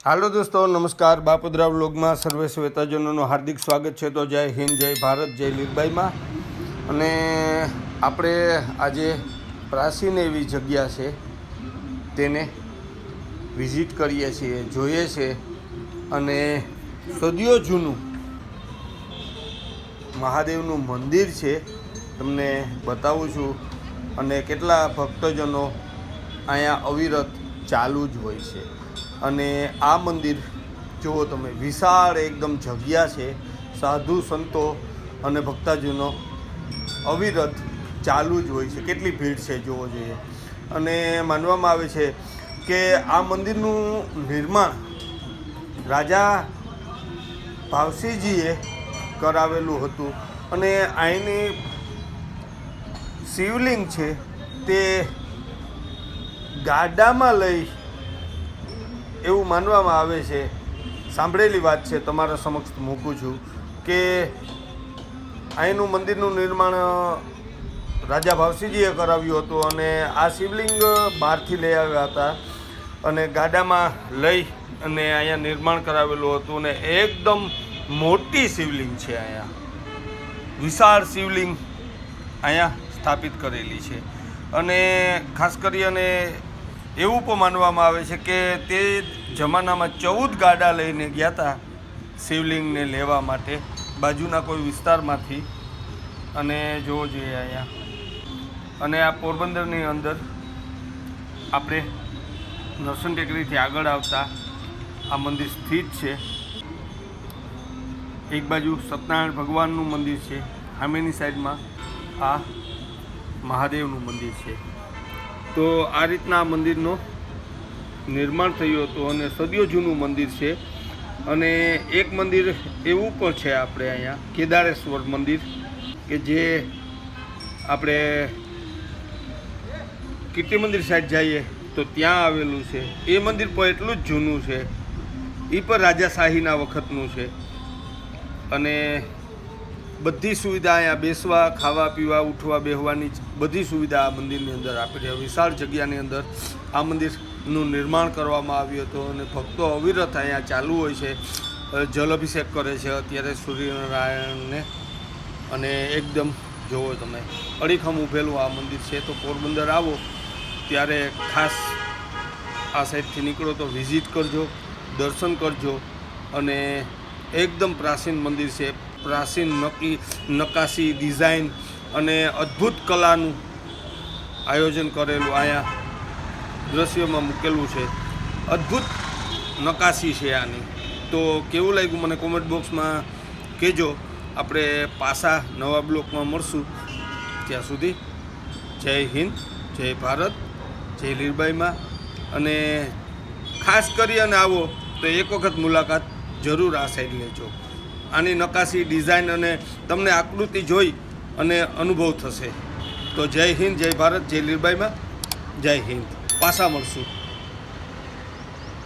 હાલો દોસ્તો, નમસ્કાર. બાપુદ્રા વ્લોગમાં સર્વે શ્વેતાજનોનું હાર્દિક સ્વાગત છે. તો જય હિન્દ, જય ભારત, જય લીરબાઈમાં. અને આપણે આજે પ્રાચીન એવી જગ્યા છે તેને વિઝિટ કરીએ છીએ, જોઈએ છે. અને સદીઓ જૂનું મહાદેવનું મંદિર છે, તમને બતાવું છું. અને કેટલા ભક્તજનો અહીંયા અવિરત ચાલુ જ હોય છે. અને આ મંદિર જુઓ તમે, વિશાળ એકદમ જગ્યા છે. સાધુ સંતો અને ભક્તજનો અવિરત ચાલુ જ હોય છે. કેટલી ભીડ છે જોવો જોઈએ. અને માનવામાં આવે છે કે આ મંદિરનું નિર્માણ રાજા ભાવસિંહજીએ કરાવેલું હતું. અને અહીંની શિવલિંગ છે તે ગાડામાં લઈ એવું માનવામાં આવે છે. સાંભળેલી વાત છે, તમારા સમક્ષ મૂકું છું કે અહીંનું મંદિરનું નિર્માણ રાજા ભાવસિંહજીએ કરાવ્યું હતું. અને આ શિવલિંગ બહારથી લઈ આવ્યા હતા અને ગાડામાં લઈ અને અહીંયા નિર્માણ કરાવેલું હતું. અને એકદમ મોટી શિવલિંગ છે, અહીંયા વિશાળ શિવલિંગ અહીંયા સ્થાપિત કરેલી છે. અને ખાસ કરી અને એવું પણ માનવામાં આવે છે કે તે જમાનામાં 14 ગાડા લઈને ગયા હતા શિવલિંગને લેવા માટે બાજુના કોઈ વિસ્તારમાંથી. અને જોવો જોઈએ અહીંયા. અને આ પોરબંદરની અંદર આપણે નરસણ ટેકરીથી આગળ આવતા આ મંદિર સ્થિત છે. એક બાજુ સત્યનારાયણ ભગવાનનું મંદિર છે, સામેની સાઈડમાં આ મહાદેવનું મંદિર છે. તો આ રીતના આ મંદિરનું નિર્માણ થયું હતું અને સદીઓ જૂનું મંદિર છે. અને એક મંદિર એવું પણ છે આપણે અહીંયા, કેદારેશ્વર મંદિર, કે જે આપણે કીર્તિ મંદિર સાઈડ જઈએ તો ત્યાં આવેલું છે. એ મંદિર પણ એટલું જ જૂનું છે. એ પણ રાજાશાહીના વખતનું છે. અને બધી સુવિધા અહીંયા બેસવા, ખાવા, પીવા, ઉઠવા, બેસવાની બધી સુવિધા આ મંદિરની અંદર આપી છે. વિશાળ જગ્યાની અંદર આ મંદિરનું નિર્માણ કરવામાં આવ્યું હતું. અને ભક્તો અવિરત અહીંયા ચાલુ હોય છે, જલ અભિષેક કરે છે અત્યારે સૂર્યનારાયણને. અને એકદમ જોવો તમે, અડીખમ ઊભેલું આ મંદિર છે. તો પોરબંદર આવો ત્યારે ખાસ આ સાઈડથી નીકળો તો વિઝિટ કરજો, દર્શન કરજો. અને એકદમ પ્રાચીન મંદિર છે. પ્રાચીન નકાશી, ડિઝાઇન અને અદ્ભુત કલાનું આયોજન કરેલું અહીંયા દ્રશ્યમાં મૂકેલું છે. અદ્ભુત નકાશી છે આની. તો કેવું લાગ્યું મને કોમેન્ટ બોક્સમાં કહેજો. આપણે પાછા નવા બ્લોકમાં મળશું. ત્યાં સુધી જય હિન્દ, જય ભારત, જય લીરબાઈમાં. અને ખાસ કરી અને આવો તો એક વખત મુલાકાત જરૂર આ સાઈડ લેજો. આની નકાશી, ડિઝાઇન અને તમને આકૃતિ જોઈ અને અનુભવ થશે. તો જય હિન્દ, જય ભારત, જય લીરબાઈમાં. જય હિન્દ. પાછા મળશું.